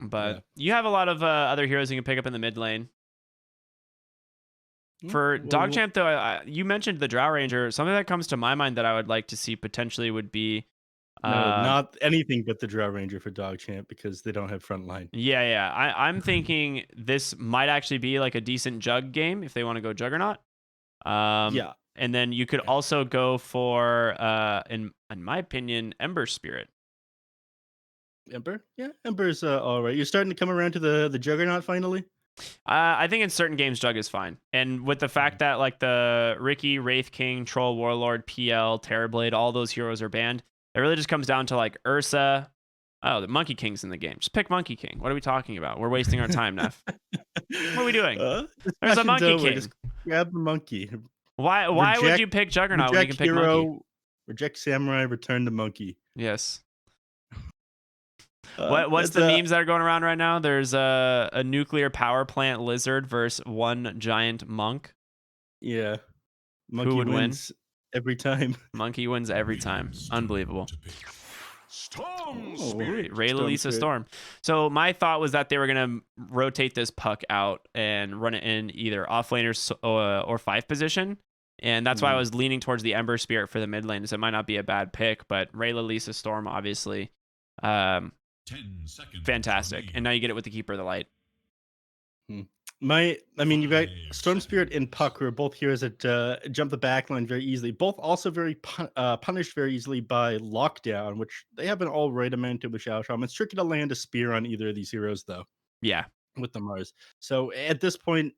But Yeah. you have a lot of other heroes you can pick up in the mid lane. For Well, DogChamp, though, you mentioned the Drow Ranger. Something that comes to my mind that I would like to see potentially would be, no, um, not anything but the Drow Ranger for DogChamp because they don't have front line. yeah. I'm thinking this might actually be like a decent Jug game if they want to go Juggernaut. Yeah. And then you could Yeah. also go for, in my opinion, Ember Spirit. Ember? Yeah, Ember's all right. You're starting to come around to the Juggernaut finally? I think in certain games, Jug is fine. And with the fact that like the Ricky, Wraith King, Troll, Warlord, PL, Terrorblade, all those heroes are banned, it really just comes down to like Ursa. Oh, the Monkey King's in the game. Just pick Monkey King. What are we talking about? We're wasting our time, Neff. What are we doing? There's a Discussion's Monkey over. King. Just grab the monkey. Why would Reject you pick Juggernaut when you can reject pick Monkey? hero, reject samurai, return the monkey. Yes. What's That's the memes that are going around right now? There's a nuclear power plant lizard versus one giant monk. yeah. Who Monkey would win? wins every time. Monkey wins every time. Unbelievable. Storm Oh, Spirit. Ray Storm Lalisa Spirit. Storm. So my thought was that they were gonna rotate this puck out and run it in either off laner or 5 position, and that's why I was leaning towards the Ember Spirit for the mid lane. So it might not be a bad pick, but Ray Lalisa Storm obviously, 10 seconds fantastic. remaining. And now you get it with the Keeper of the Light. I mean, you've got 5 Storm Spirit and Puck, who are both heroes that jump the backline very easily. Both also very punished very easily by Lockdown, which they have an all right amount of with Shadow Shaman. It's tricky to land a spear on either of these heroes, though, Yeah, with the Mars. So at this point,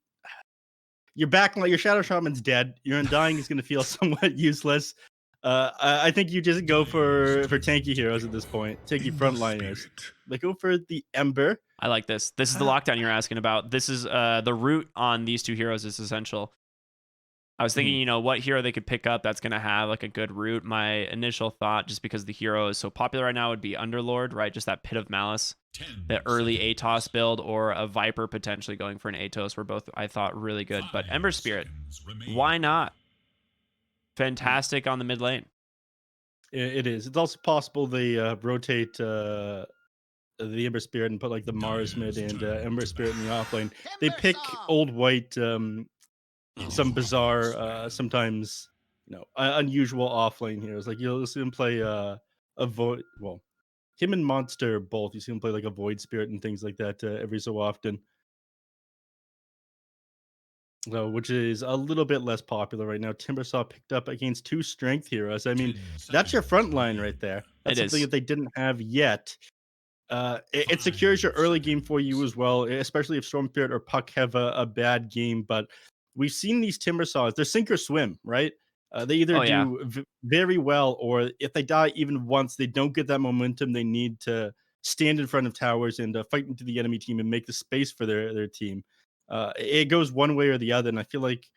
your backline, your Shadow Shaman's dead. Your Undying is going to feel somewhat useless. I think you just go for tanky heroes at this point, tanky frontliners. Like go for the Ember. I like this. This is the lockdown you're asking about. This is the root on these two heroes is essential. I was thinking, what hero they could pick up that's going to have like a good root. My initial thought, just because the hero is so popular right now, would be Underlord, right? Just that Pit of Malice, the early Atos build, or a Viper potentially going for an Atos were both, I thought, really good. But Ember Spirit, why not? Fantastic on the mid lane. It is. It's also possible they rotate the Ember Spirit and put like the Mars mid and Ember Spirit in the off lane. They pick old white, some bizarre, sometimes unusual off lane heroes. Like you'll see him play a void. Well, him and Monster both. You see him play like a Void Spirit and things like that every so often. So, which is a little bit less popular right now. Timbersaw picked up against 2 strength heroes. I mean, that's your front line right there. That's It something is. that they didn't have yet. It secures your early game for you as well, especially if Storm Spirit or Puck have a bad game. But we've seen these Timbersaws, they're sink or swim, right? They either do very well, or if they die even once, they don't get that momentum they need to stand in front of towers and fight into the enemy team and make the space for their team. It goes one way or the other, and I feel like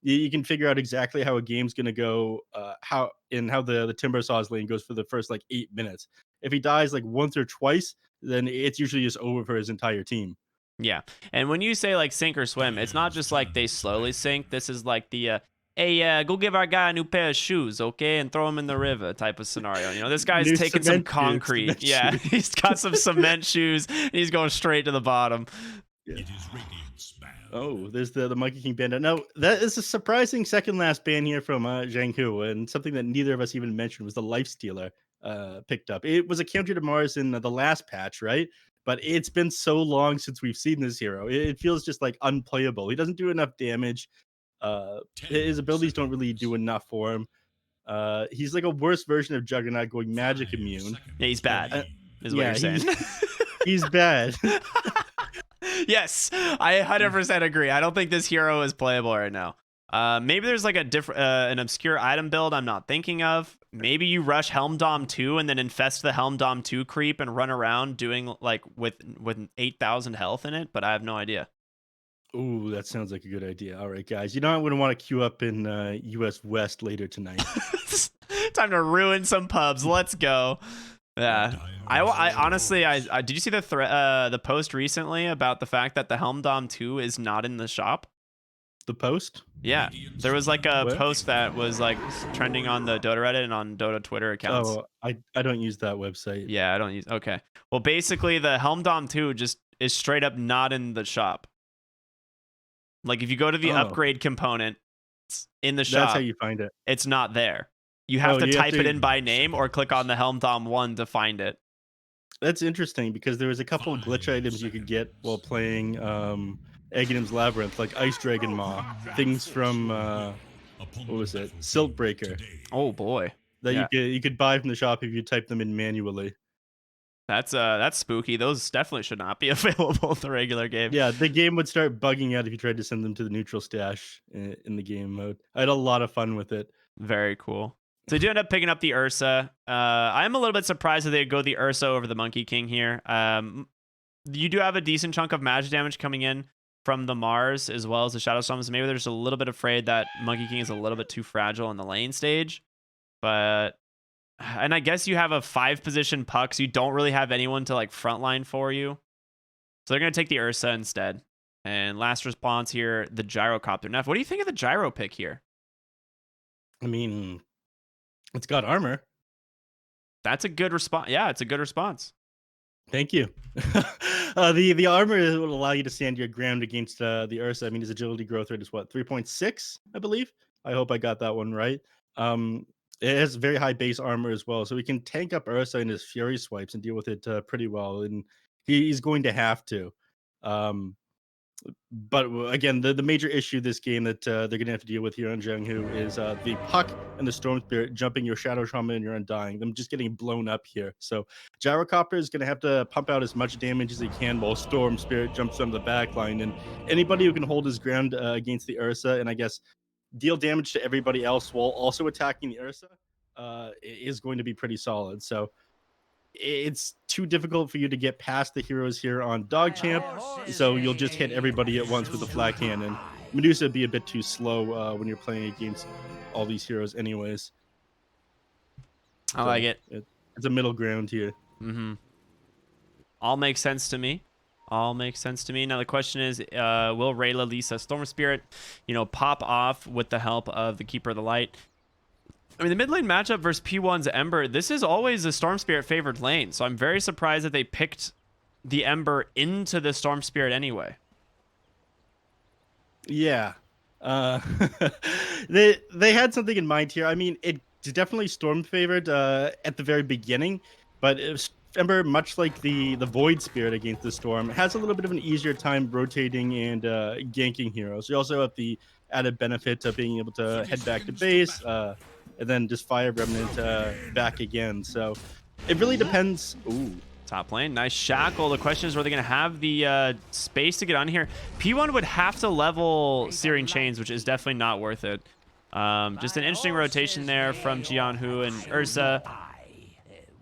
you can figure out exactly how a game's going to go, how the Timbersaw's lane goes for the first like 8 minutes. If he dies like once or twice, then it's usually just over for his entire team. Yeah. And when you say like sink or swim, it's not just like they slowly sink. This is like the hey, go give our guy a new pair of shoes, okay, and throw him in the river type of scenario. This guy's New taking some cement shoes, concrete. cement Yeah, shoes. he's got some cement shoes. And he's going straight to the bottom. Yeah. It is Radiant's ban. Oh, there's the Monkey King bandit. Now, that is a surprising second last ban here from Jiang Hu, and something that neither of us even mentioned was the Life Stealer picked up. It was a counter to Mars in the last patch, right? But it's been so long since we've seen this hero. It feels just like unplayable. He doesn't do enough damage. His abilities don't really do enough for him. He's like a worse version of Juggernaut going magic immune. Yeah, he's bad, is what Yeah, you're saying. he's bad. Yes, I 100% agree. I don't think this hero is playable right now. Maybe there's like a different, an obscure item build I'm not thinking of. Maybe you rush Helm Dom 2 and then infest the Helm Dom 2 creep and run around doing like with 8,000 health in it, but I have no idea. Ooh, that sounds like a good idea. All right, guys. I'm going to want to queue up in US West later tonight. Time to ruin some pubs. Let's go. Yeah. I honestly, did you see the post recently about the fact that the Helm Dom 2 is not in the shop? The post? Yeah, there was like a What? post that was like trending on the Dota Reddit and on Dota Twitter accounts. Oh, I don't use that website. Yeah, I don't use. Okay, well, basically the Helm Dom 2 just is straight up not in the shop. Like if you go to the Oh. upgrade component in the That's shop, how you find it. it's not there. You have Oh, to you have type it to- in by name or click on the Helm Dom 1 to find it. That's interesting because there was a couple of glitch items you could get while playing Aghanim's Labyrinth, like Ice Dragon Maw, things from what was it, Silt Breaker, Oh boy, that yeah. you could buy from the shop if you type them in manually. That's spooky. Those definitely should not be available in the regular game. Yeah, the game would start bugging out if you tried to send them to the neutral stash in the game mode. I had a lot of fun with it. Very cool. So you do end up picking up the Ursa. I'm a little bit surprised that they go the Ursa over the Monkey King here. You do have a decent chunk of magic damage coming in from the Mars as well as the Shadow Storms. Maybe they're just a little bit afraid that Monkey King is a little bit too fragile in the lane stage. And I guess you have a 5-position puck, so you don't really have anyone to like frontline for you. So they're going to take the Ursa instead. And last response here, the Gyrocopter. Neph, what do you think of the Gyro pick here? I mean, it's got armor. That's a good response. Yeah, it's a good response. Thank you. The armor will allow you to stand your ground against the Ursa. I mean, his agility growth rate is what, 3.6, I believe. I hope I got that one right. It has very high base armor as well, so he can tank up Ursa in his Fury swipes and deal with it pretty well. And he's going to have to. But again, the major issue this game that they're going to have to deal with here on Jiang Hu is the puck and the Storm Spirit jumping your Shadow Shaman and your Undying. Them just getting blown up here. So Gyrocopter is going to have to pump out as much damage as he can while Storm Spirit jumps on the back line. And anybody who can hold his ground against the Ursa and I guess deal damage to everybody else while also attacking the Ursa is going to be pretty solid. So it's too difficult for you to get past the heroes here on DogChamp, so you'll just hit everybody at once with the flat cannon. Medusa would be a bit too slow when you're playing against all these heroes anyways. I like it. It's a middle ground here. Mm-hmm. All makes sense to me. All makes sense to me. Now the question is, will Rayla, Lisa, Storm Spirit, pop off with the help of the Keeper of the Light? I mean, the mid lane matchup versus P1's Ember, this is always a Storm Spirit favored lane, so I'm very surprised that they picked the Ember into the Storm Spirit anyway. Yeah. They had something in mind here. I mean, it's definitely Storm favored at the very beginning, but Ember, much like the Void Spirit against the Storm, has a little bit of an easier time rotating and ganking heroes. You also have the added benefit of being able to head back to base, and then just fire Remnant back again. So it really depends. Ooh. Top lane, nice shackle. The question is, are they going to have the space to get on here? P1 would have to level Searing Chains, which is definitely not worth it. Just an interesting rotation there from Jiang Hu and Ursa.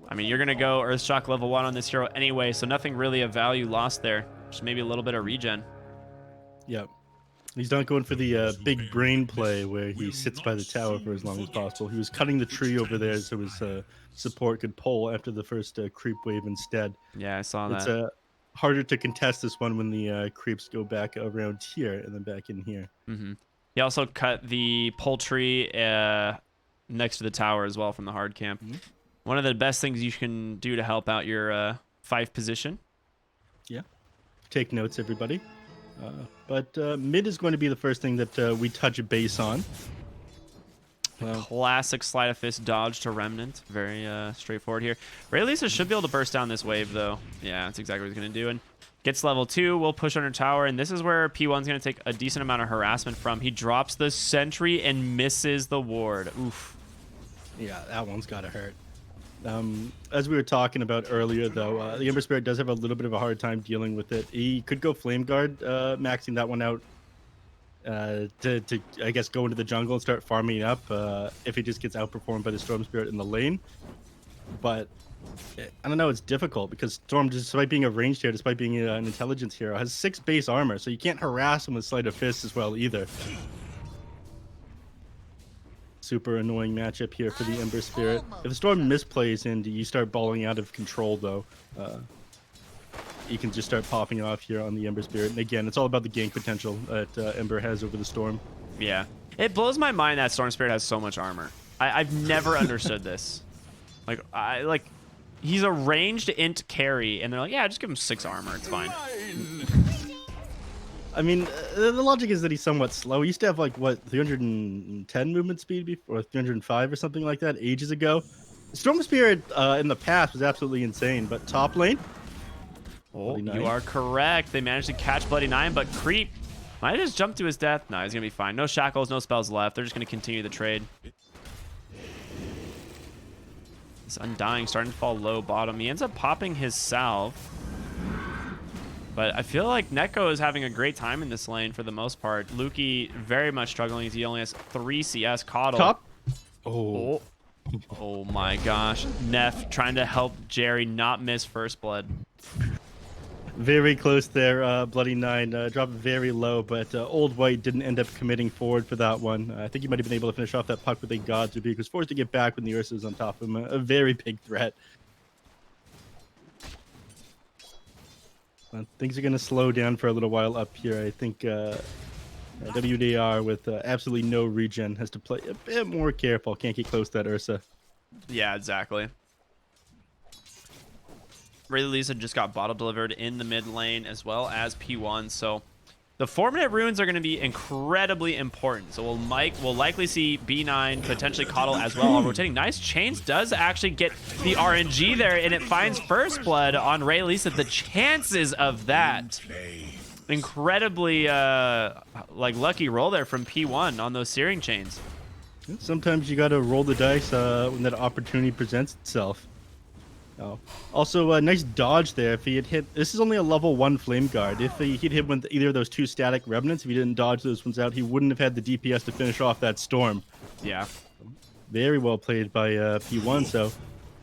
I mean, you're going to go Earthshock level 1 on this hero anyway, so nothing really of value lost there. Just maybe a little bit of regen. Yep. He's not going for the big brain play where he sits by the tower for as long as possible. He was cutting the tree over there so his support could pull after the first creep wave instead. Yeah, I saw that. It's harder to contest this one when the creeps go back around here and then back in here. Mm-hmm. He also cut the poultry next to the tower as well from the hard camp. Mm-hmm. One of the best things you can do to help out your 5 position. Yeah. Take notes, everybody. But mid is going to be the first thing that we touch base on. Classic Sleight of Fist dodge to Remnant. Very straightforward here. Ray Lisa should be able to burst down this wave, though. Yeah, that's exactly what he's going to do. And gets level 2. We'll push under tower. And this is where P1's going to take a decent amount of harassment from. He drops the sentry and misses the ward. Oof. Yeah, that one's got to hurt. As we were talking about earlier, though, the Ember Spirit does have a little bit of a hard time dealing with it. He could go Flame Guard, maxing that one out to I guess, go into the jungle and start farming up if he just gets outperformed by the Storm Spirit in the lane. But I don't know, it's difficult because Storm, despite being a ranged hero, despite being an intelligence hero, has 6 base armor, so you can't harass him with Sleight of Fist as well either. Super annoying matchup here for the Ember Spirit. If the Storm misplays and you start balling out of control, though, he can just start popping off here on the Ember Spirit. And again, it's all about the gank potential that Ember has over the Storm. Yeah. It blows my mind that Storm Spirit has so much armor. I've never understood this. Like, he's a ranged int carry, and they're like, yeah, just give him 6 armor. It's fine. I mean, the logic is that he's somewhat slow. He used to have, like, what, 310 movement speed before, or 305 or something like that ages ago. Storm Spirit in the past was absolutely insane, but top lane? Oh, you are correct. They managed to catch Bloody Nine, but Creep might have just jumped to his death. No, he's going to be fine. No shackles, no spells left. They're just going to continue the trade. This Undying starting to fall low bottom. He ends up popping his salve. But I feel like Neko is having a great time in this lane for the most part. Lukey very much struggling as he only has 3 CS. Coddle. Top? Oh. Oh my gosh. Neph trying to help Jerry not miss first blood. Very close there, Bloody Nine. Dropped very low, but Old White didn't end up committing forward for that one. I think he might have been able to finish off that puck with a God's Rebuke. Was forced to get back when the Ursa was on top of him. A very big threat. Things are going to slow down for a little while up here. I think WDR with absolutely no regen has to play a bit more careful. Can't get close to that Ursa. Yeah, exactly. Ray Lisa just got bottle delivered in the mid lane as well as P1. So the 4-minute runes are going to be incredibly important. So we'll likely see B9, potentially Coddle as well. While rotating. Nice chains does actually get the RNG there, and it finds first blood on Ray Lisa. The chances of that. Incredibly like lucky roll there from P1 on those searing chains. Sometimes you got to roll the dice when that opportunity presents itself. Oh. Also, nice dodge there. If he had hit, this is only a level 1 Flame Guard. If he'd hit with either of those 2 static remnants, if he didn't dodge those ones out, he wouldn't have had the DPS to finish off that storm. Yeah. Very well played by P1. So,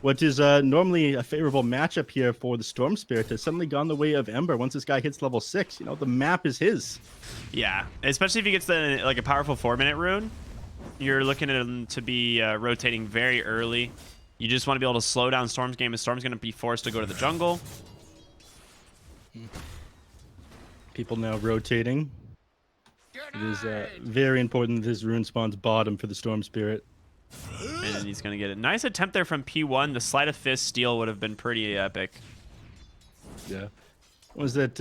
what is normally a favorable matchup here for the Storm Spirit has suddenly gone the way of Ember. Once this guy hits level 6, you know, the map is his. Yeah, especially if he gets like a powerful 4-minute rune. You're looking at him to be rotating very early. You just want to be able to slow down Storm's game, as Storm's going to be forced to go to the jungle. People now rotating. It is very important that this rune spawns bottom for the Storm Spirit. And he's going to get a nice attempt there from P1. The Sleight of Fist steal would have been pretty epic. Yeah. Was that,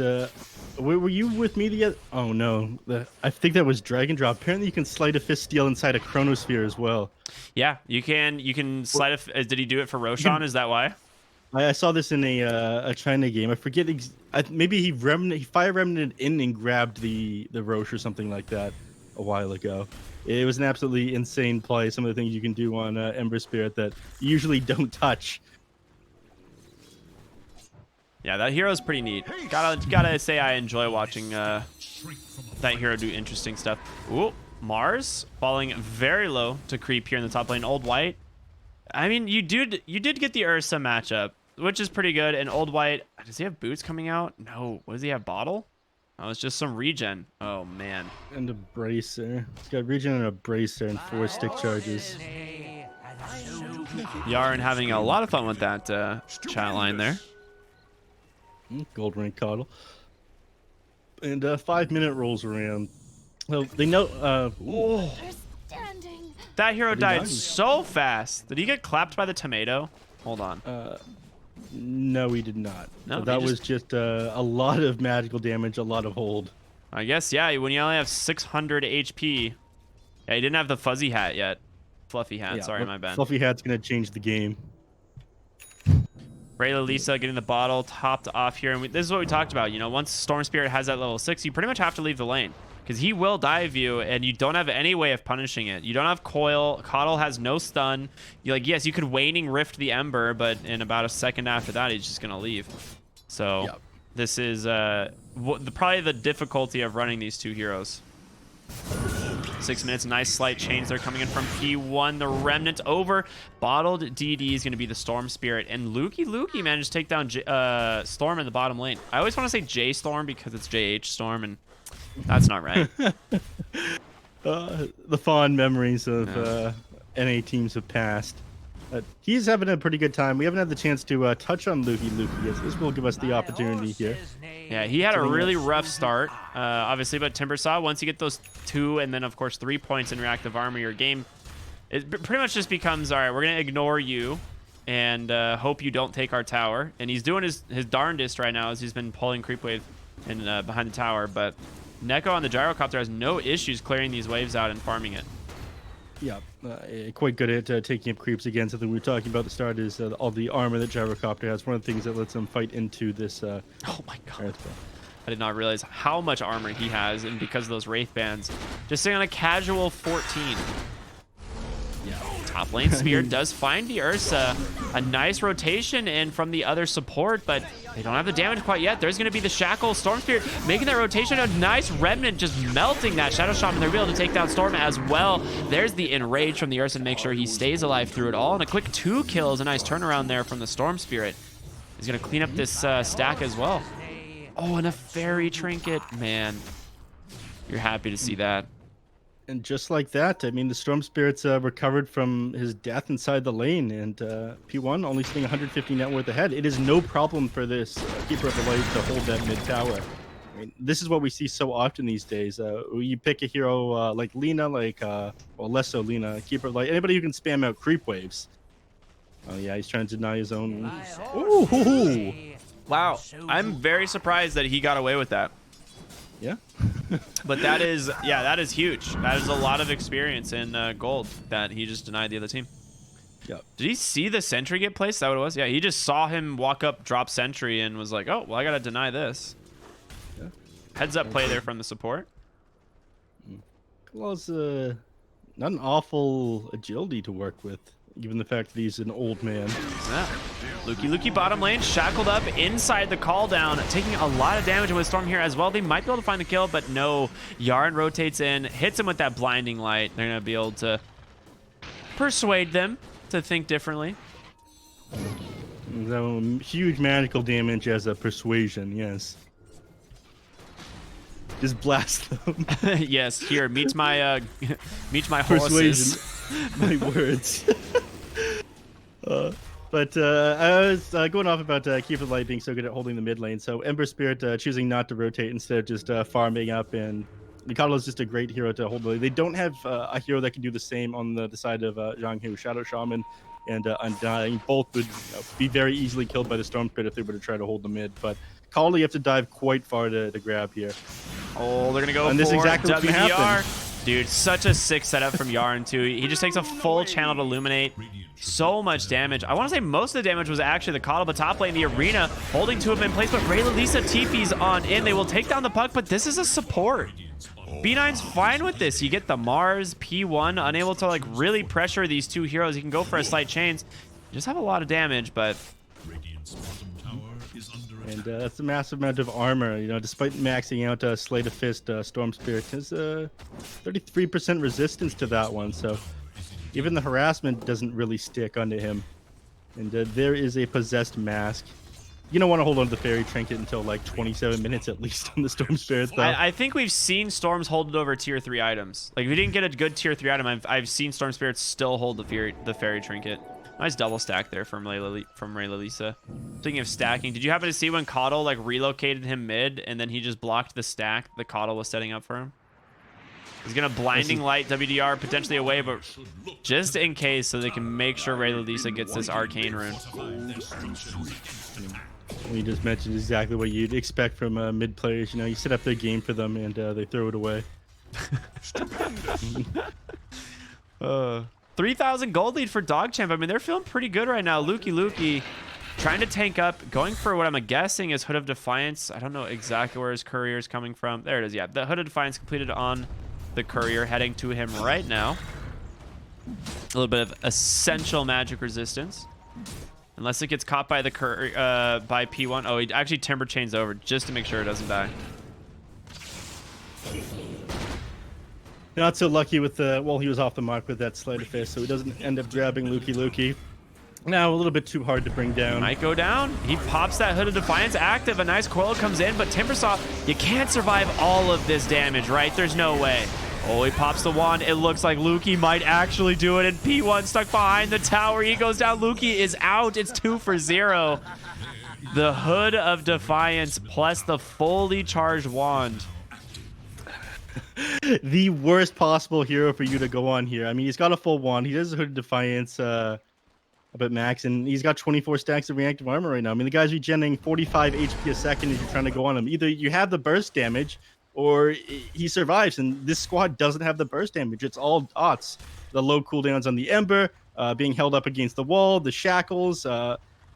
were you with me the other? Oh no, I think that was Drag and Drop. Apparently you can Sleight of Fist steal inside a Chronosphere as well. Yeah, you can Sleight of, did he do it for Roshan? Is that why? I saw this in a China game. I forget, maybe he fire remnanted in and grabbed the Roche or something like that a while ago. It was an absolutely insane play. Some of the things you can do on Ember Spirit that you usually don't touch. Yeah, that hero's pretty neat. Gotta say I enjoy watching that hero do interesting stuff. Ooh, Mars falling very low to creep here in the top lane. Old White. I mean, you did get the Ursa matchup, which is pretty good. And Old White, does he have boots coming out? No. What does he have? Bottle? Oh, it's just some regen. Oh man. And a bracer. He's got regen and a bracer and 4 stick charges. Yarn having a lot of fun with that chat line there. Gold rank Coddle. And 5-minute rolls around. Well, they know. That hero died so fast. Did he get clapped by the tomato? Hold on. No, he did not. No, that was just a lot of magical damage, a lot of hold. I guess, yeah, when you only have 600 HP. Yeah, he didn't have the fuzzy hat yet. Fluffy hat, sorry, my bad. Fluffy hat's going to change the game. Ray Lisa getting the bottle topped off here. And this is what we talked about. You know, once Storm Spirit has that level 6, you pretty much have to leave the lane. Because he will dive you, and you don't have any way of punishing it. You don't have coil. Coddle has no stun. You're like, yes, you could Waning Rift the Ember, but in about a second after that, he's just going to leave. So this is probably the difficulty of running these two heroes. 6 minutes, nice slight change there coming in from P1. The Remnant over. Bottled DD is going to be the Storm Spirit. And Lukey managed to take down Storm in the bottom lane. I always want to say J Storm because it's JH Storm, and that's not right. The fond memories of NA teams have passed. He's having a pretty good time. We haven't had the chance to touch on Luki. As this will give us the opportunity here. Yeah, he had a really rough start, obviously, but Timbersaw, once you get those 2 and then, of course, 3 points in reactive armor, your game, it pretty much just becomes, all right, we're going to ignore you and hope you don't take our tower. And he's doing his darndest right now as he's been pulling creep wave in, behind the tower, but Neko on the gyrocopter has no issues clearing these waves out and farming it. Yeah, quite good at taking up creeps again. Something we were talking about at the start is all the armor that Gyrocopter has. One of the things that lets him fight into this. Oh my god. I did not realize how much armor he has, and because of those Wraith bands, just sitting on a casual 14. Yeah. Top lane Spear does find the Ursa. A nice rotation in from the other support, but they don't have the damage quite yet. There's going to be the Shackle. Storm Spirit making that rotation. A nice Remnant just melting that Shadow Shaman. They're able to take down Storm as well. There's the Enrage from the Ursa to make sure he stays alive through it all. And a quick 2 kills. A nice turnaround there from the Storm Spirit. He's going to clean up this stack as well. Oh, and a Fairy Trinket. Man, you're happy to see that. And just like that, I mean, the Storm Spirit's recovered from his death inside the lane, and P1 only sitting 150 net worth ahead. It is no problem for this Keeper of the Light to hold that mid tower. I mean, this is what we see so often these days. You pick a hero like Lina, well, less so Lina, Keeper of the Light, anybody who can spam out creep waves. Oh yeah, he's trying to deny his own. Ooh. Wow, I'm very surprised that he got away with that. Yeah. But that is, yeah, that is huge. That is a lot of experience in gold that he just denied the other team. Yep. Did he see the sentry get placed? Is that what it was? Yeah, he just saw him walk up, drop sentry, and was like, oh, well, I got to deny this. Yeah. Heads up play there from the support. Kalaw's not an awful agility to work with, given the fact that he's an old man. Yeah. Luki bottom lane, shackled up inside the call down, taking a lot of damage with Storm here as well. They might be able to find the kill, but no. Yarn rotates in, hits him with that blinding light. They're going to be able to persuade them to think differently. So, huge magical damage as a persuasion, yes. Just blast them. Yes, here, meet my persuasion. horses. My words. But I was going off about Keeper of the Light being so good at holding the mid lane. So Ember Spirit choosing not to rotate instead of just farming up, and Mikado is just a great hero to hold the lane. They don't have a hero that can do the same on the side of Jiang Hu. Shadow Shaman and Undying both would be very easily killed by the Storm Spirit if they were to try to hold the mid. But Kali, you have to dive quite far to grab here. Oh, they're going to go and for this is exactly what's gonna happen. Dude, such a sick setup from Yarn, too. He just takes a full channel to illuminate. So much damage. I want to say most of the damage was actually the Coddle, but top lane, the arena, holding 2 of them in place, but Raylalisa TP's on in. They will take down the puck, but this is a support. B9's fine with this. You get the Mars, P1, unable to like really pressure these 2 heroes. You can go for a slight chains. You just have a lot of damage, but... And that's a massive amount of armor. You know, despite maxing out Slate of Fist, Storm Spirit has 33% resistance to that one. So even the harassment doesn't really stick onto him. And there is a possessed mask. You don't want to hold on to the Fairy Trinket until like 27 minutes at least on the Storm Spirit, though. I think we've seen Storms hold it over tier 3 items. Like, if we didn't get a good tier 3 item, I've seen Storm Spirits still hold the Fairy Trinket. Nice double stack there from Raylalisa. Speaking of stacking, did you happen to see when Coddle like relocated him mid and then he just blocked the stack the Coddle was setting up for him? He's gonna blinding light WDR potentially away, but just in case, so they can make sure Raylalisa gets this arcane rune. We just mentioned exactly what you'd expect from mid players. You know, you set up their game for them and they throw it away. 3,000 gold lead for DogChamp. I mean, they're feeling pretty good right now. Luki trying to tank up, going for what I'm guessing is Hood of Defiance. I don't know exactly where his courier is coming from. There it is. Yeah, the Hood of Defiance completed on the courier, heading to him right now. A little bit of essential magic resistance. Unless it gets caught by the by P1. Oh, he actually Timber Chains over just to make sure it doesn't die. Not so lucky with well, he was off the mark with that Sleight of Fist, so he doesn't end up grabbing Luki. Now a little bit too hard to bring down. Might go down. He pops that Hood of Defiance active. A nice coil comes in, but Timbersaw, you can't survive all of this damage, right? There's no way. Oh, he pops the wand. It looks like Lukey might actually do it, and P1 stuck behind the tower. He goes down. Lukey is out. It's 2 for 0. The Hood of Defiance plus the fully charged wand. The worst possible hero for you to go on here. I mean, he's got a full wand. He does Hood of Defiance a bit max, and he's got 24 stacks of reactive armor right now. I mean, the guy's regenerating 45 HP a second as you're trying to go on him. Either you have the burst damage, or he survives, and this squad doesn't have the burst damage. It's all dots. The low cooldowns on the Ember, being held up against the wall, the shackles,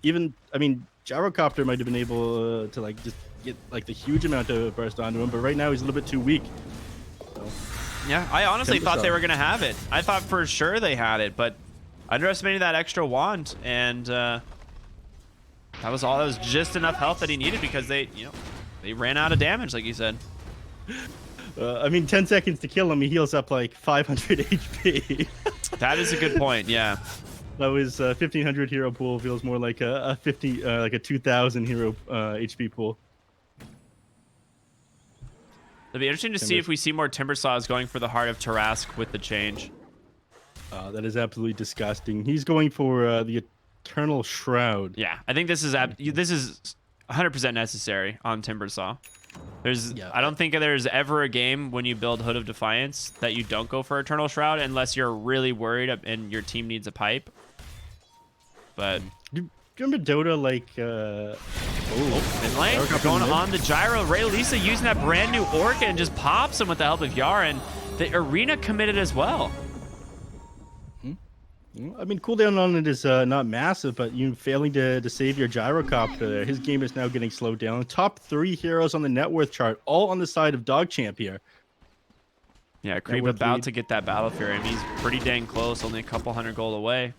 even, I mean, Gyrocopter might have been able to like just get like the huge amount of burst onto him, but right now he's a little bit too weak. So, yeah, I honestly thought they were going to have it. I thought for sure they had it, but underestimated that extra wand, and that was all. That was just enough health that he needed because they ran out of damage, like you said. I mean, 10 seconds to kill him, he heals up like 500 HP. That is a good point. Yeah. That was 1500 hero pool. Feels more like a 2000 hero HP pool. It'll be interesting to see if we see more Timbersaws going for the Heart of Tarask with the change. That is absolutely disgusting. He's going for the Eternal Shroud. Yeah, I think this is 100% necessary on Timbersaw. I don't think there's ever a game when you build Hood of Defiance that you don't go for Eternal Shroud unless you're really worried and your team needs a pipe. But do you remember Dota like mid lane going on the gyro. Ray Lisa using that brand new Orca and just pops him with the help of Yara, and the arena committed as well. I mean, cooldown on it is not massive, but you failing to save your Gyrocopter there. His game is now getting slowed down. Top 3 heroes on the net worth chart, all on the side of DogChamp here. Yeah, Creep about to get that Battle Fury. I mean, he's pretty dang close, only a couple hundred gold away.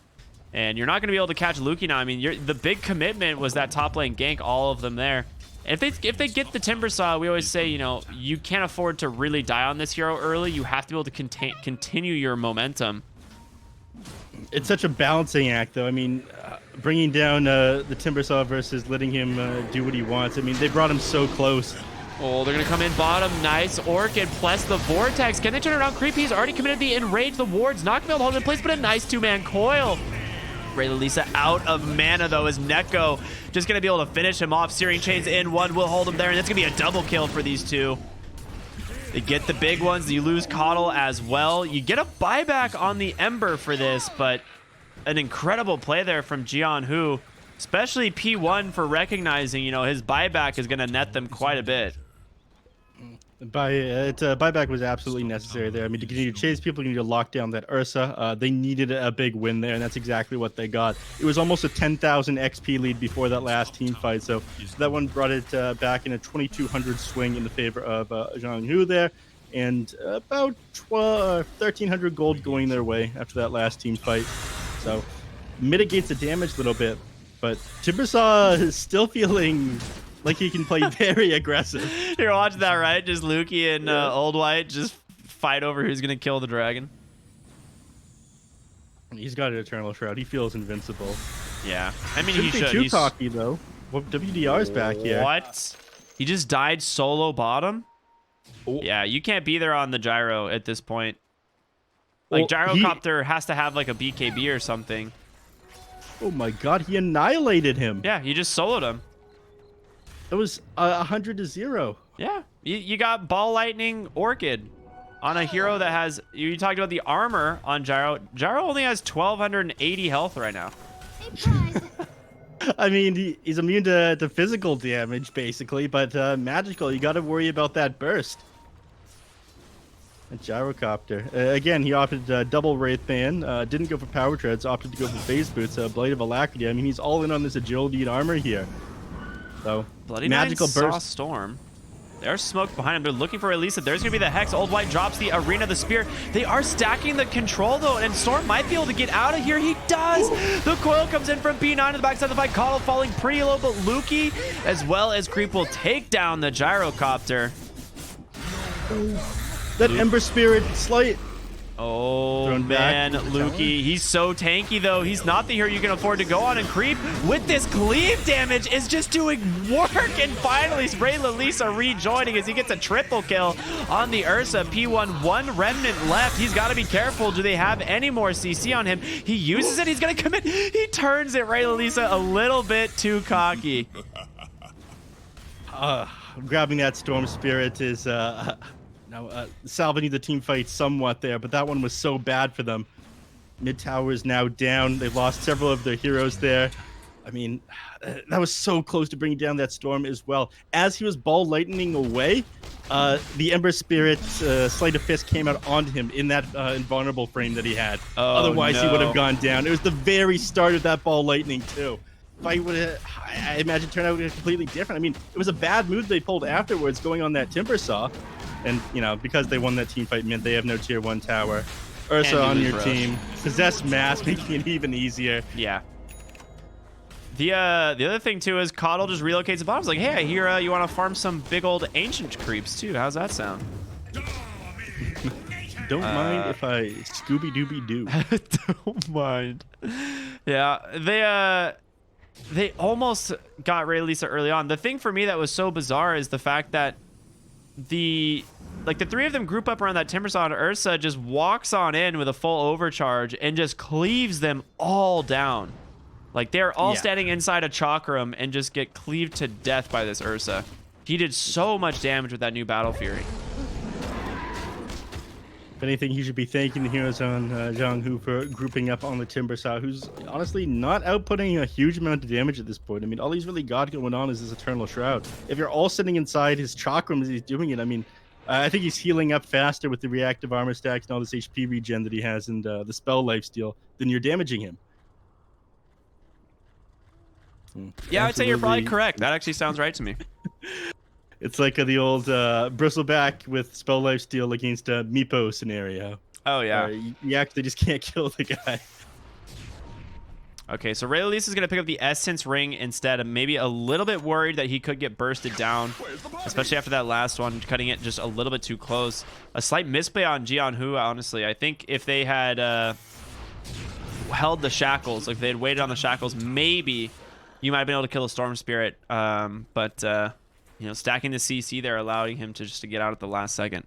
And you're not going to be able to catch Lukey now. I mean, the big commitment was that top lane gank, all of them there. If they get the Timbersaw, we always say, you can't afford to really die on this hero early. You have to be able to continue your momentum. It's such a balancing act, though. I mean, bringing down the Timbersaw versus letting him do what he wants. I mean, they brought him so close. Oh, they're going to come in bottom. Nice Orchid plus the Vortex. Can they turn around? Creep, he's already committed the Enrage. The wards not going to be able to hold him in place, but a nice 2-man coil. Ray Lisa out of mana, though, as Neko just going to be able to finish him off. Searing Chains in, one will hold him there, and it's going to be a double kill for these two. They get the big ones. You lose Coddle as well. You get a buyback on the Ember for this, but an incredible play there from Jiang Hu, especially P1 for recognizing, his buyback is going to net them quite a bit. Buyback was absolutely necessary there. I mean, to continue to chase people, you need to lock down that Ursa. They needed a big win there, and that's exactly what they got. It was almost a 10,000 XP lead before that last team fight, so that one brought it back in a 2,200 swing in the favor of Jiang Hu there, and about 1,300 gold going their way after that last team fight. So mitigates the damage a little bit, but Timbersaw is still feeling like he can play very aggressive. You're watching that, right? Just Lukey and Old White just fight over who's going to kill the dragon. He's got an Eternal Shroud. He feels invincible. Yeah. I mean, he should. Too cocky, though. Well, WDR's back here. What? He just died solo bottom? Oh. Yeah, you can't be there on the gyro at this point. Like, Gyrocopter has to have, like, a BKB or something. Oh, my God. He annihilated him. Yeah, he just soloed him. It was 100-0. Yeah, you got Ball Lightning Orchid on a hero that has, you talked about the armor on Gyro. Gyro only has 1,280 health right now. I mean, he's immune to physical damage, basically, but magical, you got to worry about that burst. A Gyrocopter. Again, he opted double Wraith Band, didn't go for Power Treads, opted to go for Phase Boots, Blade of Alacrity. I mean, he's all in on this agility and armor here. So, Bloody magical Nine burst. saw Storm. There's smoke behind him. They're looking for Elisa. There's going to be the Hex. Old White drops the Arena, the Spear. They are stacking the control, though, and Storm might be able to get out of here. He does! The coil comes in from B9 to the backside of the fight. Coddle falling pretty low, but Lukey, as well as Creep, will take down the Gyrocopter. That Ember Spirit slight. Oh, Thrown back man, into the Lukey. tower. He's so tanky, though. He's not the hero you can afford to go on and creep. With this cleave damage, is just doing work. And finally, Ray Lalisa rejoining as he gets a triple kill on the Ursa. P1, one remnant left. He's got to be careful. Do they have any more CC on him? He uses it. He's going to commit. He turns it. Ray Lalisa a little bit too cocky. Grabbing that Storm Spirit is salvaging the team fight somewhat there, but that one was so bad for them. Mid tower is now down. They've lost several of their heroes there. I mean, that was so close to bringing down that Storm as well. As he was ball lightning away, the Ember Spirit Sleight of Fist came out onto him in that invulnerable frame that he had. Oh, Otherwise, he no. would have gone down. It was the very start of that ball lightning too. Fight would have, I imagine, turned out completely different. I mean, it was a bad move they pulled afterwards, going on that Timber Saw, and you know, because they won that team fight, meant they have no tier 1 tower. Ursa And on you your lose team, possess mask, making it even easier. Yeah. The other thing too is Coddle just relocates the bottom. It's like, hey, I hear you want to farm some big old ancient creeps too. How's that sound? Don't mind if I Scooby Dooby Doo. Don't mind. Yeah, they almost got Ray Lisa early on. The thing for me that was so bizarre is the fact that the three of them group up around that Timbersaw, and Ursa just walks on in with a full overcharge and just cleaves them all down. Like, they're all standing inside a Chakram and just get cleaved to death by this Ursa. He did so much damage with that new Battle Fury. If anything, he should be thanking the heroes on Jiang Hu for grouping up on the Timbersaw, who's honestly not outputting a huge amount of damage at this point. I mean, all he's really got going on is his Eternal Shroud. If you're all sitting inside his Chakram as he's doing it, I mean, I think he's healing up faster with the reactive armor stacks and all this HP regen that he has and the spell lifesteal than you're damaging him. Yeah, I'd say you're probably Absolutely. correct. That actually sounds right to me. It's like the old bristleback with spell lifesteal against a Meepo scenario. Oh, yeah. You actually just can't kill the guy. Okay, so Ray Lisa is going to pick up the Essence Ring instead. I'm maybe a little bit worried that he could get bursted down, especially after that last one, cutting it just a little bit too close. A slight misplay on Jiang Hu, honestly. I think if they had held the shackles, like if they had waited on the shackles, maybe you might have been able to kill a Storm Spirit. But you know, stacking the CC there, allowing him to just to get out at the last second.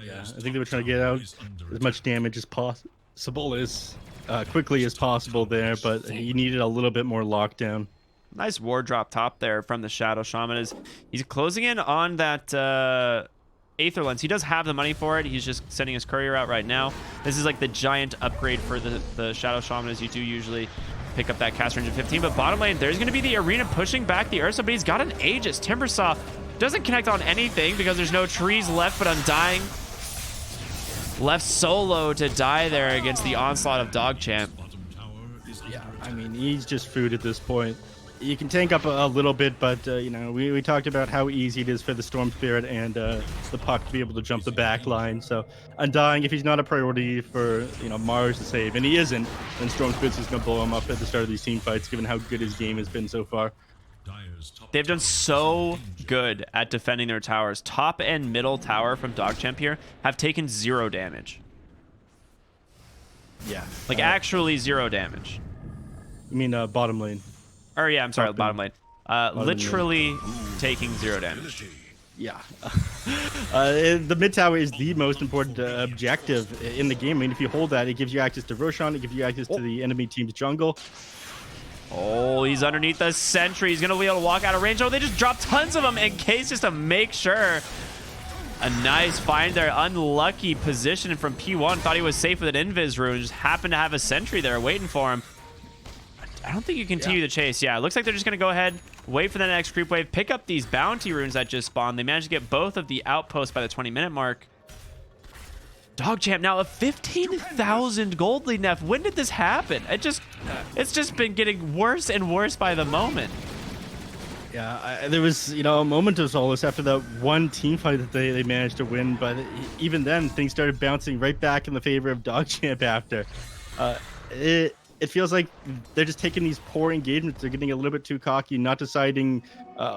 Yeah, I think they were trying to get out as much damage as possible as quickly as possible there, but he needed a little bit more lockdown. Nice ward drop top there from the Shadow Shaman. He's closing in on that Aether Lens. He does have the money for it. He's just sending his courier out right now. This is like the giant upgrade for the Shadow Shaman, as you do usually pick up that cast range of 15. But bottom lane, there's going to be the Arena pushing back the Ursa, but he's got an Aegis. Timbersaw doesn't connect on anything because there's no trees left, but Undying left solo to die there against the onslaught of DogChamp. Yeah, I mean, he's just food at this point. You can tank up a little bit, but you know, we talked about how easy it is for the Storm Spirit and the Puck to be able to jump the back line. So Undying, if he's not a priority for, you know, Mars to save, and he isn't, then Storm Spirit's just gonna blow him up at the start of these team fights, given how good his game has been so far. They've done so good at defending their towers. Top and middle tower from DogChamp here have taken 0 damage. Yeah, Like actually 0 damage. I mean, bottom lane. Or yeah, I'm sorry, Top bottom lane. Literally taking 0 damage. Yeah. The mid tower is the most important objective in the game. I mean, if you hold that, it gives you access to Roshan, it gives you access to the enemy team's jungle. Oh, he's underneath the sentry. He's going to be able to walk out of range. Oh, they just dropped tons of them in case just to make sure. A nice find there. Unlucky position from P1. Thought he was safe with an Invis rune. Just happened to have a sentry there waiting for him. I don't think you continue the chase. Yeah, it looks like they're just going to go ahead, wait for the next creep wave, pick up these bounty runes that just spawned. They managed to get both of the outposts by the 20-minute mark. DogChamp now a 15,000 gold lead, Neff. When did this happen? It's just been getting worse and worse by the moment. Yeah, there was, you know, a moment of solace after that one team fight that they managed to win, but even then things started bouncing right back in the favor of DogChamp after. It feels like they're just taking these poor engagements. They're getting a little bit too cocky, not deciding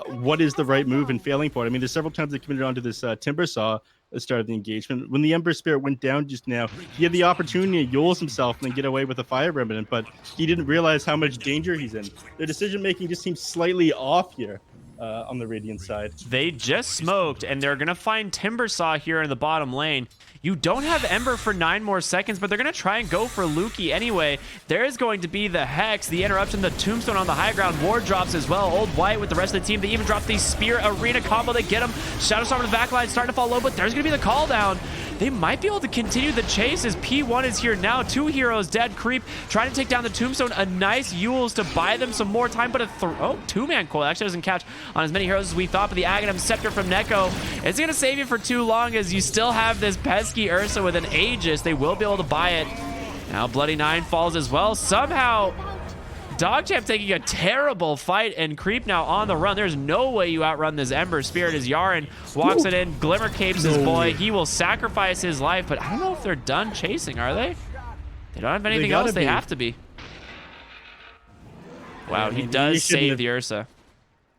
what is the right move and failing for it. I mean, there's several times they committed onto this Timbersaw. the start of the engagement. When the Ember Spirit went down just now, he had the opportunity to Yules himself and then get away with a Fire Remnant, but he didn't realize how much danger he's in. Their decision making just seems slightly off here on the Radiant side. They just smoked, and they're going to find Timbersaw here in the bottom lane. You don't have Ember for 9 more seconds, but they're going to try and go for Lukey anyway. There is going to be the Hex, the Interruption, the Tombstone on the high ground. Ward drops as well. Old White with the rest of the team. They even drop the Spear Arena combo. They get him. Shadow Storm in the back line starting to fall low, but there's going to be the call down. They might be able to continue the chase as P1 is here now. 2 heroes dead. Creep trying to take down the Tombstone. A nice Yules to buy them some more time, but a 2-man coil actually doesn't catch on as many heroes as we thought, but the Aghanim Scepter from Neko, it's going to save you for too long as you still have this pesky Ursa with an Aegis. They will be able to buy it. Now Bloody 9 falls as well. Somehow DogChamp taking a terrible fight, and Creep now on the run. There's no way you outrun this Ember Spirit as Yaren walks it in. Glimmer capes his boy. He will sacrifice his life, but I don't know if they're done chasing, are they? They don't have anything else. They have to be. Wow, he does save the Ursa.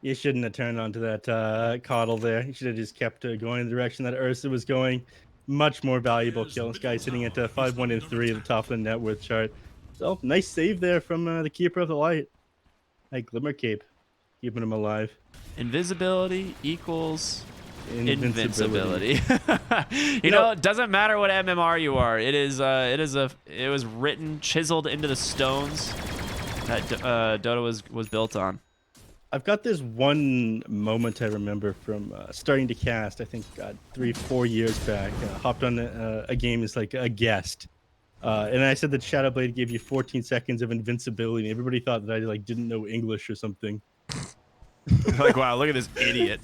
You shouldn't have turned onto that coddle there. You should have just kept going in the direction that Ursa was going. Much more valuable kill. This guy's sitting at 5-1 and 3 at the top of the net worth chart. So nice save there from the Keeper of the Light. Hey, Glimmer Cape, keeping him alive. Invisibility equals invincibility. you know, it doesn't matter what MMR you are. It was written, chiseled into the stones that Dota was built on. I've got this one moment I remember from starting to cast, I think 3-4 years back. Hopped on a game as like a guest. And I said that Shadowblade gave you 14 seconds of invincibility. And everybody thought that I like didn't know English or something. Like, wow, look at this idiot.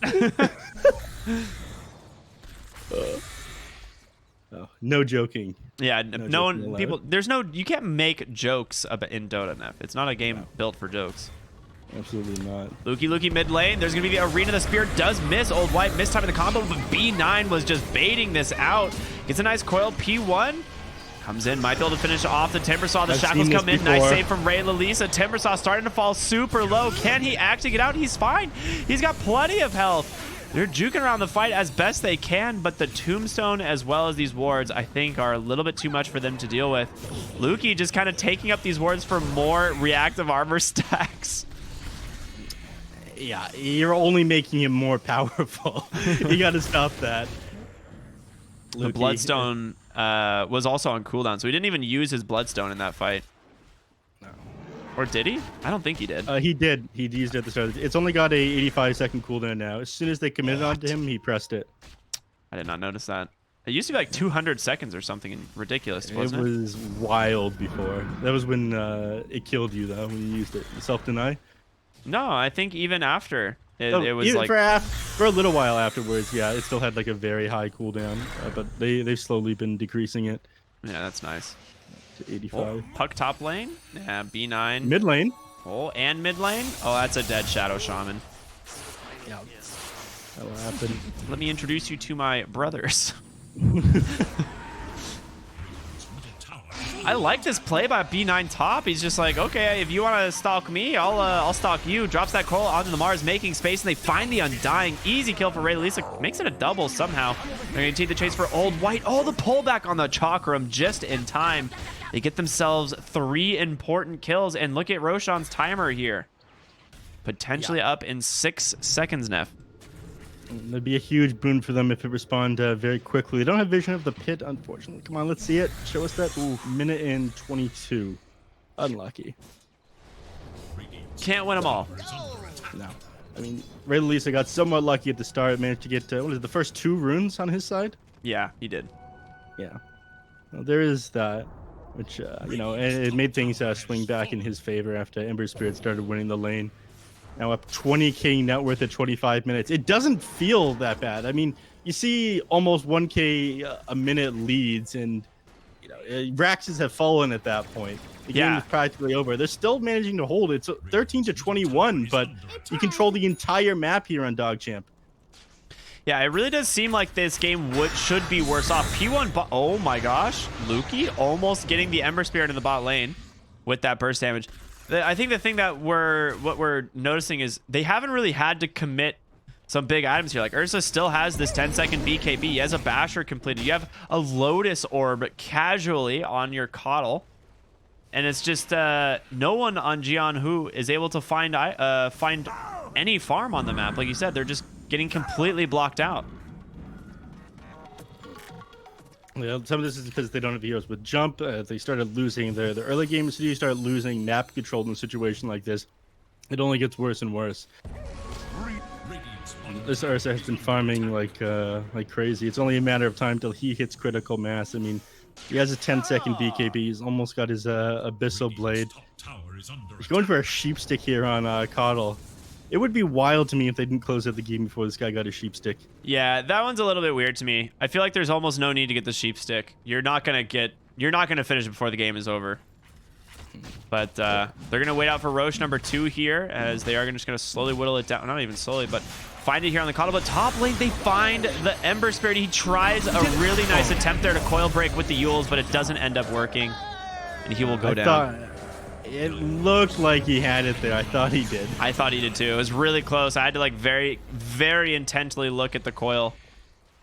No joking. Yeah, no one, people, you can't make jokes in Dota, Neph. It's not a game built for jokes. Absolutely not. Lukey mid lane. There's going to be the Arena. The Spear does miss. Old White missed time in the combo, but B9 was just baiting this out. Gets a nice coil. P1 comes in. Might be able to finish off the Timbersaw. The Shackles come in. Nice save from Ray Lalisa. Timbersaw starting to fall super low. Can he actually get out? He's fine. He's got plenty of health. They're juking around the fight as best they can, but the Tombstone as well as these wards, I think, are a little bit too much for them to deal with. Lukey just kind of taking up these wards for more reactive armor stacks. Yeah, you're only making him more powerful. You got to stop that. The Bloodstone was also on cooldown, so he didn't even use his Bloodstone in that fight. No. Or did he? I don't think he did. He did. He used it at the start. It's only got a 85-second cooldown now. As soon as they committed onto him, he pressed it. I did not notice that. It used to be like 200 seconds or something ridiculous, wasn't it? It was wild before. That was when it killed you, though, when you used it. Self-deny? No, I think even after it was even like for a little while afterwards. Yeah, it still had like a very high cooldown, but they've slowly been decreasing it. Yeah, that's nice. To 85. Oh, Puck top lane. Yeah, B9. Mid lane. Oh, and mid lane. Oh, that's a dead Shadow Shaman. Yeah, that will happen. Let me introduce you to my brothers. I like this play by B9 top. He's just like, okay, if you want to stalk me, I'll stalk you. Drops that coil onto the Mars, making space, and they find the Undying. Easy kill for Ray Lisa. Makes it a double somehow. They're going to take the chase for Old White. Oh, the pullback on the Chakram just in time. They get themselves 3 important kills, and look at Roshan's timer here. Potentially up in 6 seconds, Neph. That'd be a huge boon for them if it respond very quickly. They don't have vision of the pit, unfortunately. Come on, let's see it. Show us that. Ooh, minute and 22. Unlucky. Can't win them all. No. I mean, Ray Lisa got somewhat lucky at the start. Managed to get, what is it, the first 2 runes on his side? Yeah, he did. Yeah. Well, there is that, which, you know, it made things swing back in his favor after Ember Spirit started winning the lane. Now up 20k net worth at 25 minutes. It doesn't feel that bad. I mean, you see almost 1k a minute leads, and you know Raxes have fallen at that point. The game is practically over. They're still managing to hold it. It's 13 to 21, but you control the entire map here on DogChamp. Yeah, it really does seem like this game should be worse off. P1, oh my gosh, Lukey almost getting the Ember Spirit in the bot lane with that burst damage. I think the thing that we're noticing is they haven't really had to commit some big items here. Like Ursa still has this 10-second BKB. He has a Basher completed. You have a Lotus Orb casually on your Coddle. And it's just no one on Jiang Hu is able to find any farm on the map. Like you said, they're just getting completely blocked out. Yeah, some of this is because they don't have heroes. With Jump, they started losing the early game. So you start losing map control in a situation like this. It only gets worse and worse. This Ursa has been farming like crazy. It's only a matter of time till he hits critical mass. I mean, he has a 10-second BKB. He's almost got his Abyssal Blade. He's going for a sheep stick here on Coddle. It would be wild to me if they didn't close out the game before this guy got a sheep stick. Yeah, that one's a little bit weird to me. I feel like there's almost no need to get the sheep stick. You're not gonna finish before the game is over. But they're gonna wait out for Roche number 2 here, as they are just gonna slowly whittle it down. Not even slowly, but find it here on the Coddle. But top lane, they find the Ember Spirit. He tries a really nice attempt there to coil break with the Yules, but it doesn't end up working, and he will go down. It looked like he had it there. I thought he did. I thought he did too. It was really close. I had to like very, very intently look at the coil.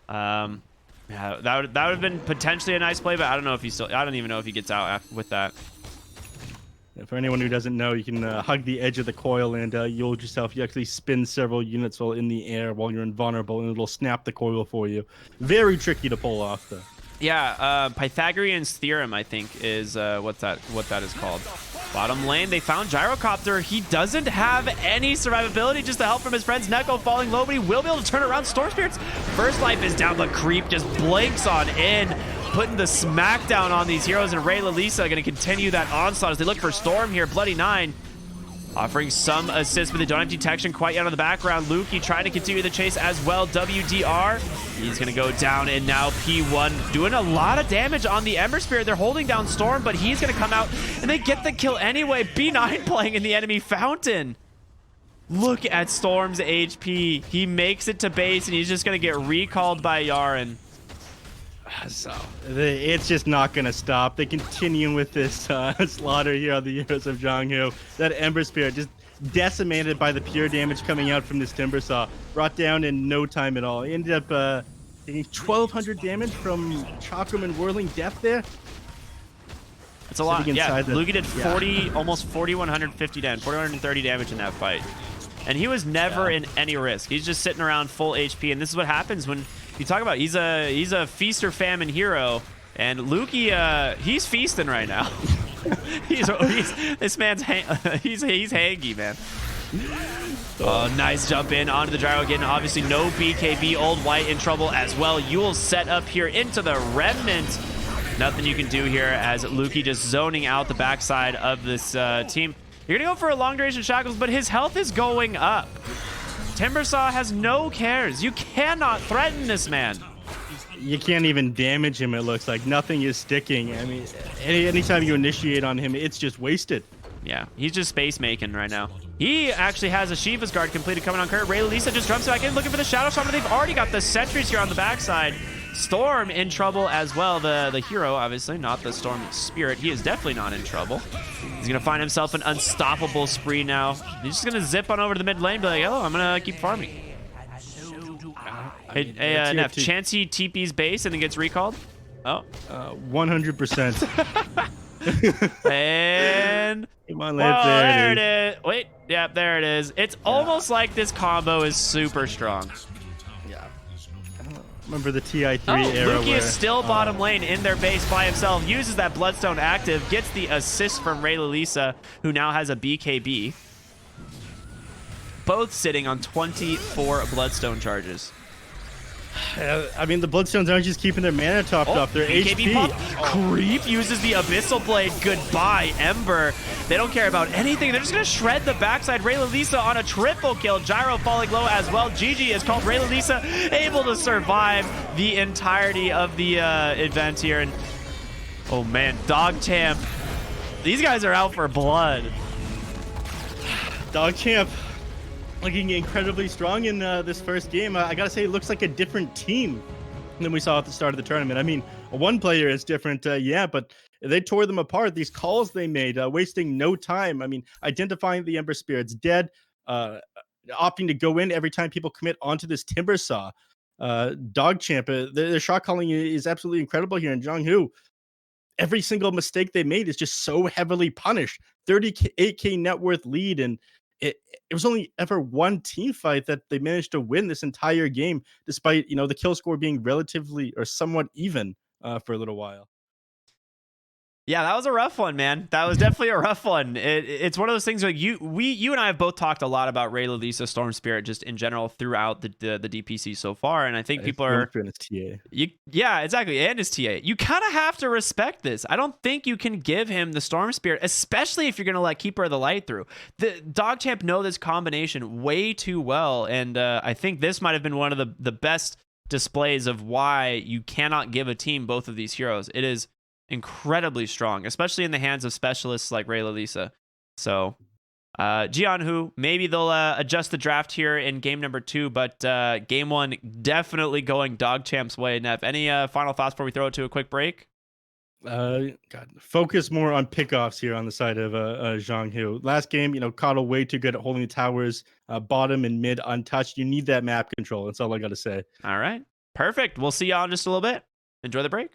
Yeah, that would have been potentially a nice play, but I don't know if I don't even know if he gets out with that. For anyone who doesn't know, you can hug the edge of the coil and you'll yourself. You actually spin several units while in the air while you're invulnerable, and it'll snap the coil for you. Very tricky to pull off, though. Yeah, Pythagorean's theorem, I think, is what that is called. Bottom lane, they found Gyrocopter. He doesn't have any survivability, just the help from his friends. Neko falling low, but he will be able to turn around. Storm Spirit's first life is down, but Creep just blinks on in, putting the smackdown on these heroes, and Ray Lalisa going to continue that onslaught as they look for Storm here. Bloody 9 offering some assist, but they don't have detection quite yet on the background. Lukey trying to continue the chase as well. WDR, he's going to go down, and now P1 doing a lot of damage on the Ember Spirit. They're holding down Storm, but he's going to come out, and they get the kill anyway. B9 playing in the enemy fountain. Look at Storm's HP. He makes it to base, and he's just going to get recalled by Yaren. So it's just not going to stop. They continue with this slaughter here on the heroes of Jiang Hu. That Ember Spirit just decimated by the pure damage coming out from this Timber Saw. Brought down in no time at all. He ended up taking 1,200 damage from Chakram and Whirling Death there. It's a lot. Yeah, Lugi did 40, almost 4,150 damage, 4,130 damage in that fight. And he was never in any risk. He's just sitting around full HP, and this is what happens when you talk about he's a feast or famine hero, and Lukey he's feasting right now. This man's he's hangy, man. Oh, nice jump in onto the gyro again. Obviously no BKB. Old White in trouble as well. Yule set up here into the Remnant. Nothing you can do here as Lukey just zoning out the backside of this team. You're gonna go for a long duration shackles, but his health is going up. Timbersaw has no cares. You cannot threaten this man. You can't even damage him, it looks like. Nothing is sticking. I mean, anytime you initiate on him, it's just wasted. Yeah, he's just space making right now. He actually has a Shiva's Guard completed coming on Kurt. Ray Lisa just jumps back in looking for the Shadow Shaman. They've already got the sentries here on the backside. Storm in trouble as well. The hero, obviously, not the Storm Spirit. He is definitely not in trouble. He's going to find himself an unstoppable spree now. He's just going to zip on over to the mid lane and be like, oh, I'm going to keep farming. Hey, Neff, chance he TP's base and then gets recalled? Oh. 100%. And... Come on, well, there it is. Wait, yeah, there it is. It's almost like this combo is super strong. Yeah. Remember the TI3 era Lukey is still bottom lane in their base by himself. Uses that Bloodstone active. Gets the assist from Ray Lalisa, who now has a BKB. Both sitting on 24 Bloodstone charges. I mean, the Bloodstones aren't just keeping their mana topped off. Their BKB HP. Pop. Creep uses the Abyssal Blade. Goodbye, Ember. They don't care about anything. They're just going to shred the backside. Ray Lalisa on a triple kill. Gyro falling low as well. GG is called. Ray Lalisa able to survive the entirety of the event here. And oh, man. DogChamp. These guys are out for blood. DogChamp looking incredibly strong in this first game. I gotta say, it looks like a different team than we saw at the start of the tournament. I mean, one player is different, yeah, but they tore them apart. These calls they made, wasting no time. I mean, identifying the Ember Spirit's dead, opting to go in every time people commit onto this timber saw. DogChamp, their shot calling is absolutely incredible here. And Jiang Hu, every single mistake they made is just so heavily punished. 38K net worth lead, and it was only ever one team fight that they managed to win this entire game, despite the kill score being relatively or somewhat even for a little while. Yeah, that was a rough one, man. That was definitely a rough one. It's one of those things like you and I have both talked a lot about Ray Lalisa Storm Spirit just in general throughout the DPC so far, and I think people are yeah, exactly, and his TA. You kind of have to respect this. I don't think you can give him the Storm Spirit, especially if you're gonna let Keeper of the Light through. The DogChamp know this combination way too well, and I think this might have been one of the best displays of why you cannot give a team both of these heroes. It is incredibly strong, especially in the hands of specialists like Ray Lalisa. So Jiang Hu, maybe they'll adjust the draft here in game number 2, but game 1 definitely going DogChamp's way. Neph, any final thoughts before we throw it to a quick break? Focus more on pickoffs here on the side of Jiang Hu. Last game, Coddle way too good at holding the towers, bottom and mid untouched. You need that map control. That's all I got to say. All right, perfect. We'll see y'all in just a little bit. Enjoy the break.